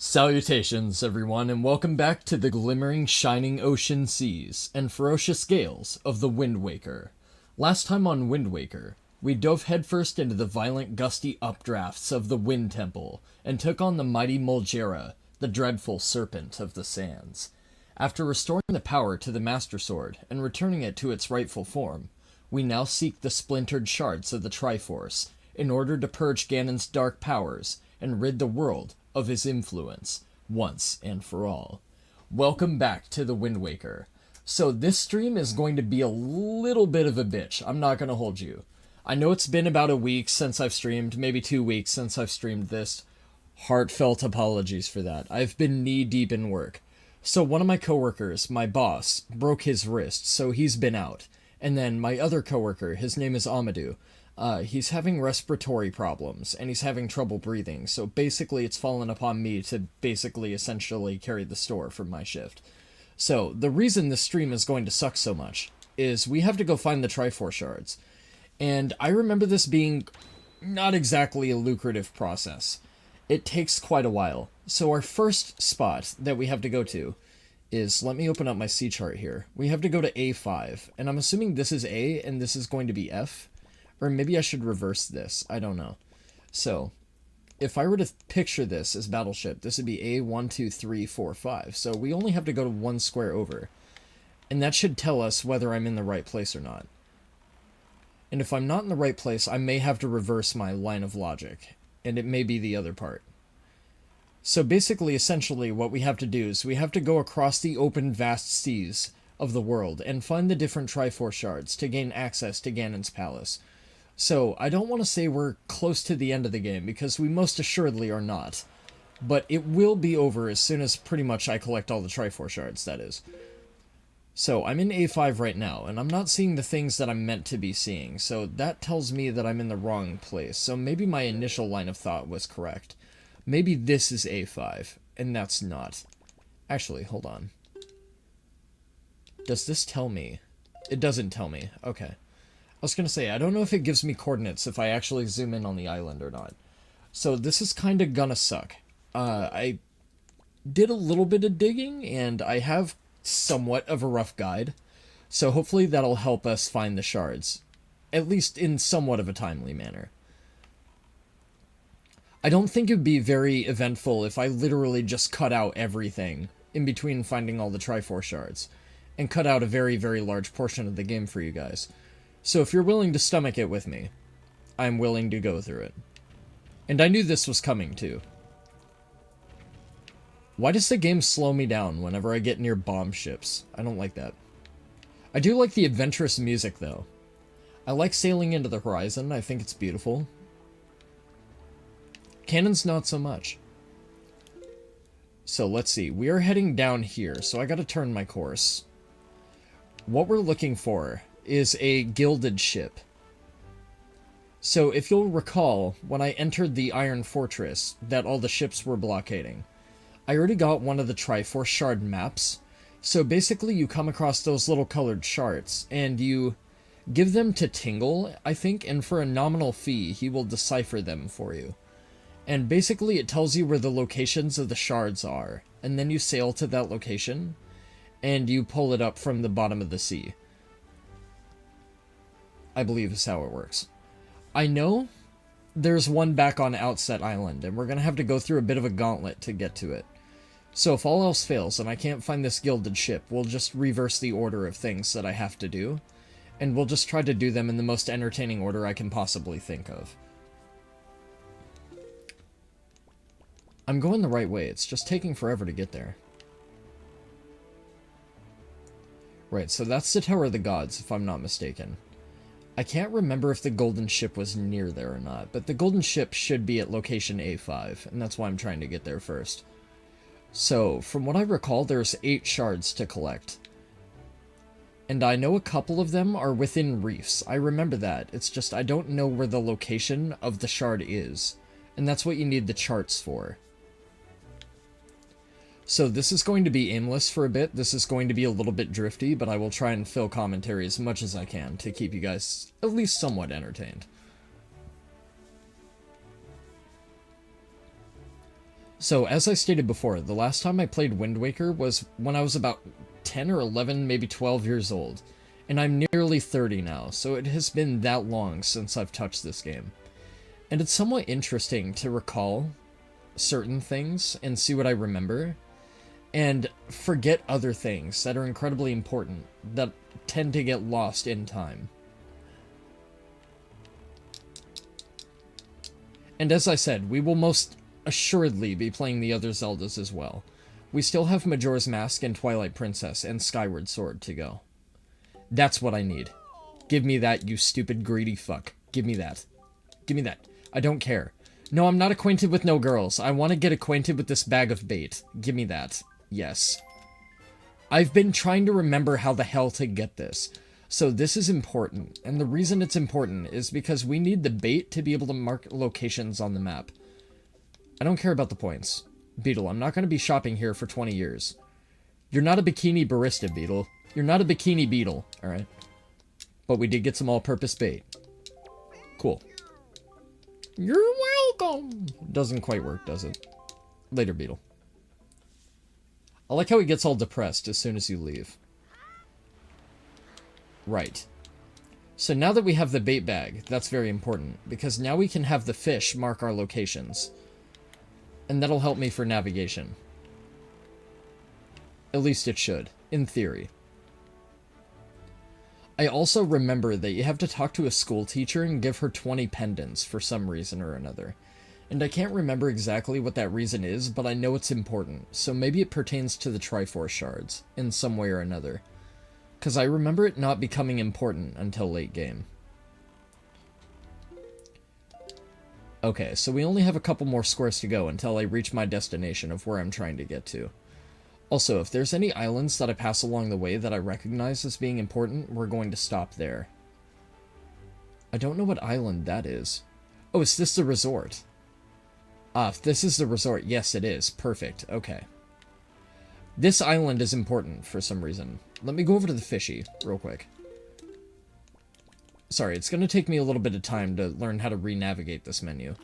Salutations, everyone, and welcome back to the glimmering, shining ocean seas and ferocious gales of the Wind Waker. Last time on Wind Waker, we dove headfirst into the violent, gusty updrafts of the Wind Temple and took on the mighty Molgera, the dreadful serpent of the sands. After restoring the power to the Master Sword and returning it to its rightful form, we now seek the splintered shards of the Triforce in order to purge Ganon's dark powers and rid the world of his influence, once and for all. Welcome back to the Wind Waker. So this stream is going to be a little bit of a bitch, I'm not going to hold you. I know it's been about a week since I've streamed, maybe 2 weeks since I've streamed this. Heartfelt apologies for that. I've been knee-deep in work. So one of my coworkers, my boss, broke his wrist, so he's been out. And then my other coworker, his name is Amadou. He's having respiratory problems, and he's having trouble breathing, so basically it's fallen upon me to essentially carry the store for my shift. So, the reason this stream is going to suck so much is we have to go find the Triforce Shards. And I remember this being not exactly a lucrative process. It takes quite a while. So our first spot that we have to go to is, let me open up my C chart here. We have to go to A5, and I'm assuming this is A and this is going to be F. Or maybe I should reverse this. I don't know. So, if I were to picture this as Battleship, this would be A1, 2, 3, 4, 5. So we only have to go to one square over. And that should tell us whether I'm in the right place or not. And if I'm not in the right place, I may have to reverse my line of logic. And it may be the other part. So basically, essentially, what we have to do is we have to go across the open, vast seas of the world and find the different Triforce Shards to gain access to Ganon's palace. So, I don't want to say we're close to the end of the game, because we most assuredly are not. But it will be over as soon as pretty much I collect all the Triforce Shards, that is. So, I'm in A5 right now, and I'm not seeing the things that I'm meant to be seeing, so that tells me that I'm in the wrong place. So maybe my initial line of thought was correct. Maybe this is A5, and that's not. Actually, hold on. Does this tell me? It doesn't tell me. Okay. I was going to say, I don't know if it gives me coordinates if I actually zoom in on the island or not. So this is kind of gonna suck. I did a little bit of digging, and I have somewhat of a rough guide. So hopefully that'll help us find the shards. At least in somewhat of a timely manner. I don't think it would be very eventful if I literally just cut out everything in between finding all the Triforce Shards. And cut out a very, very large portion of the game for you guys. So if you're willing to stomach it with me, I'm willing to go through it. And I knew this was coming, too. Why does the game slow me down whenever I get near bomb ships? I don't like that. I do like the adventurous music, though. I like sailing into the horizon. I think it's beautiful. Cannon's not so much. So let's see. We are heading down here, so I gotta turn my course. What we're looking for is a gilded ship. So if you'll recall, when I entered the Iron Fortress that all the ships were blockading, I already got one of the Triforce Shard maps. So basically you come across those little colored shards, and you give them to Tingle, I think, and for a nominal fee, he will decipher them for you. And basically it tells you where the locations of the shards are, and then you sail to that location, and you pull it up from the bottom of the sea. I believe is how it works. I know there's one back on Outset Island, and we're going to have to go through a bit of a gauntlet to get to it. So if all else fails and I can't find this gilded ship, we'll just reverse the order of things that I have to do, and we'll just try to do them in the most entertaining order I can possibly think of. I'm going the right way, it's just taking forever to get there. Right, so that's the Tower of the Gods, if I'm not mistaken. I can't remember if the golden ship was near there or not, but the golden ship should be at location A5, and that's why I'm trying to get there first. So, from what I recall, there's 8 shards to collect. And I know a couple of them are within reefs. I remember that. It's just I don't know where the location of the shard is. And that's what you need the charts for. So this is going to be aimless for a bit. This is going to be a little bit drifty, but I will try and fill commentary as much as I can to keep you guys at least somewhat entertained. So, as I stated before, the last time I played Wind Waker was when I was about 10 or 11, maybe 12 years old. And I'm nearly 30 now, so it has been that long since I've touched this game. And it's somewhat interesting to recall certain things and see what I remember, and forget other things that are incredibly important, that tend to get lost in time. And as I said, we will most assuredly be playing the other Zeldas as well. We still have Majora's Mask and Twilight Princess and Skyward Sword to go. That's what I need. Give me that, you stupid greedy fuck. Give me that. Give me that. I don't care. No, I'm not acquainted with no girls. I want to get acquainted with this bag of bait. Give me that. Yes. I've been trying to remember how the hell to get this. So this is important, and the reason it's important is because we need the bait to be able to mark locations on the map. I don't care about the points. Beetle, I'm not going to be shopping here for 20 years. You're not a bikini barista, Beetle. You're not a bikini beetle, alright? But we did get some all-purpose bait. Cool. You're welcome! Doesn't quite work, does it? Later, Beetle. I like how he gets all depressed as soon as you leave. Right. So now that we have the bait bag, that's very important, because now we can have the fish mark our locations. And that'll help me for navigation. At least it should, in theory. I also remember that you have to talk to a school teacher and give her 20 pendants for some reason or another. And I can't remember exactly what that reason is, but I know it's important, so maybe it pertains to the Triforce Shards, in some way or another. Because I remember it not becoming important until late game. Okay, so we only have a couple more squares to go until I reach my destination of where I'm trying to get to. Also, if there's any islands that I pass along the way that I recognize as being important, we're going to stop there. I don't know what island that is. Oh, is this the resort? Ah, if this is the resort, yes it is. Perfect, okay. This island is important for some reason. Let me go over to the fishy real quick. Sorry, it's going to take me a little bit of time to learn how to re-navigate this menu.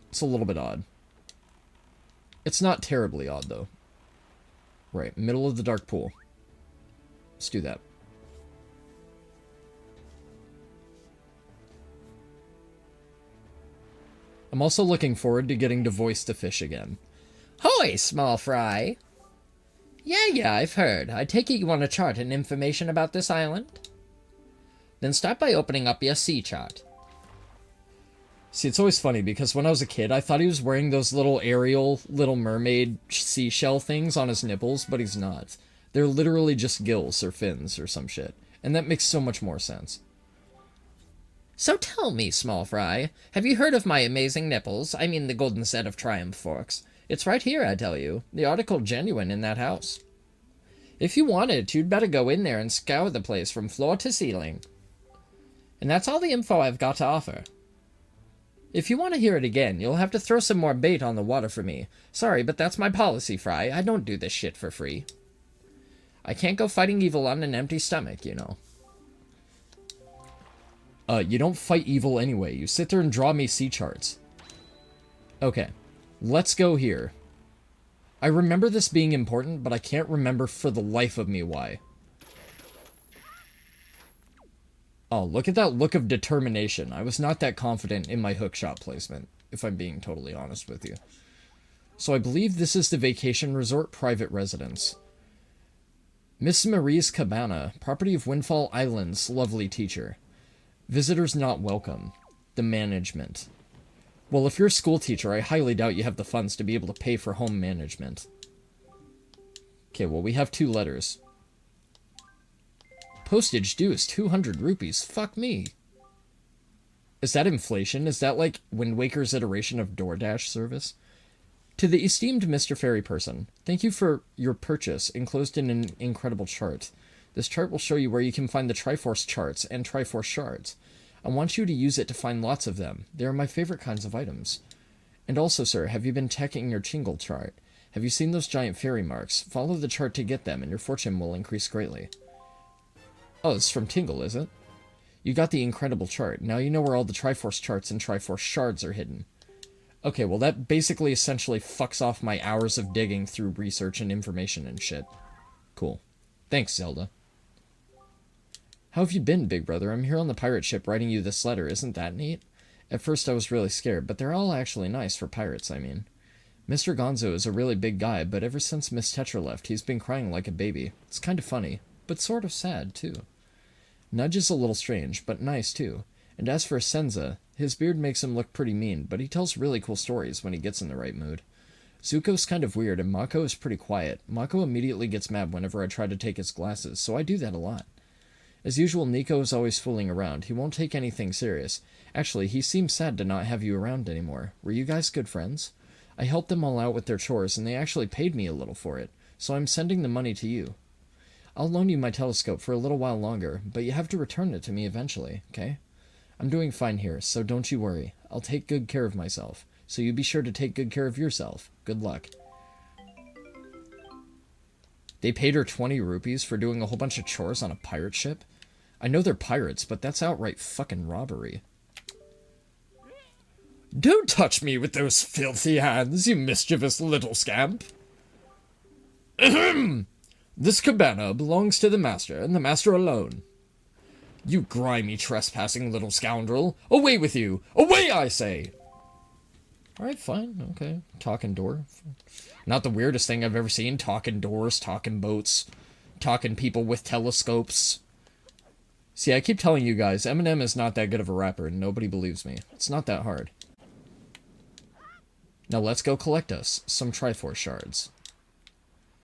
It's a little bit odd. It's not terribly odd, though. Right, middle of the dark pool. Let's do that. I'm also looking forward to getting to voice the fish again. Hoy, small fry! Yeah, I've heard. I take it you want a chart and information about this island? Then start by opening up your sea chart. See, it's always funny, because when I was a kid, I thought he was wearing those little Aryll, Little Mermaid seashell things on his nipples, but he's not. They're literally just gills or fins or some shit. And that makes so much more sense. So tell me, small fry, have you heard of my amazing nipples? I mean the golden set of triumph forks. It's right here, I tell you. The article genuine in that house. If you want it, you'd better go in there and scour the place from floor to ceiling. And that's all the info I've got to offer. If you want to hear it again, you'll have to throw some more bait on the water for me. Sorry, but that's my policy, Fry. I don't do this shit for free. I can't go fighting evil on an empty stomach, you know. You don't fight evil anyway. You sit there and draw me sea charts. Okay. Let's go here. I remember this being important, but I can't remember for the life of me why. Oh, look at that look of determination. I was not that confident in my hookshot placement, if I'm being totally honest with you. So I believe this is the vacation resort private residence. Miss Marie's Cabana, property of Windfall Island's lovely teacher. Visitors not welcome. The management. Well, if you're a school teacher, I highly doubt you have the funds to be able to pay for home management. Okay, well, we have 2 letters. Postage due is 200 rupees. Fuck me. Is that inflation? Is that like Wind Waker's iteration of DoorDash service? To the esteemed Mr. Fairy Person, thank you for your purchase enclosed in an incredible chart. This chart will show you where you can find the Triforce charts and Triforce shards. I want you to use it to find lots of them. They are my favorite kinds of items. And also, sir, have you been checking your Chingle chart? Have you seen those giant fairy marks? Follow the chart to get them, and your fortune will increase greatly. Oh, it's from Tingle, is it? You got the incredible chart. Now you know where all the Triforce charts and Triforce shards are hidden. Okay, well that basically essentially fucks off my hours of digging through research and information and shit. Cool. Thanks, Zelda. How have you been, big brother? I'm here on the pirate ship writing you this letter. Isn't that neat? At first I was really scared, but they're all actually nice for pirates, I mean. Mr. Gonzo is a really big guy, but ever since Miss Tetra left, he's been crying like a baby. It's kind of funny, but sort of sad, too. Nudge is a little strange, but nice, too. And as for Senza, his beard makes him look pretty mean, but he tells really cool stories when he gets in the right mood. Zuko's kind of weird, and Mako is pretty quiet. Mako immediately gets mad whenever I try to take his glasses, so I do that a lot. As usual, Nico is always fooling around. He won't take anything serious. Actually, he seems sad to not have you around anymore. Were you guys good friends? I helped them all out with their chores, and they actually paid me a little for it, so I'm sending the money to you. I'll loan you my telescope for a little while longer, but you have to return it to me eventually, okay? I'm doing fine here, so don't you worry. I'll take good care of myself, so you be sure to take good care of yourself. Good luck. They paid her 20 rupees for doing a whole bunch of chores on a pirate ship? I know they're pirates, but that's outright fucking robbery. Don't touch me with those filthy hands, you mischievous little scamp. Ahem! This cabana belongs to the master, and the master alone. You grimy, trespassing little scoundrel! Away with you! Away, I say! Alright, fine, okay. Talking door. Not the weirdest thing I've ever seen. Talking doors, talking boats, talking people with telescopes. See, I keep telling you guys, Eminem is not that good of a rapper, and nobody believes me. It's not that hard. Now let's go collect us some Triforce shards.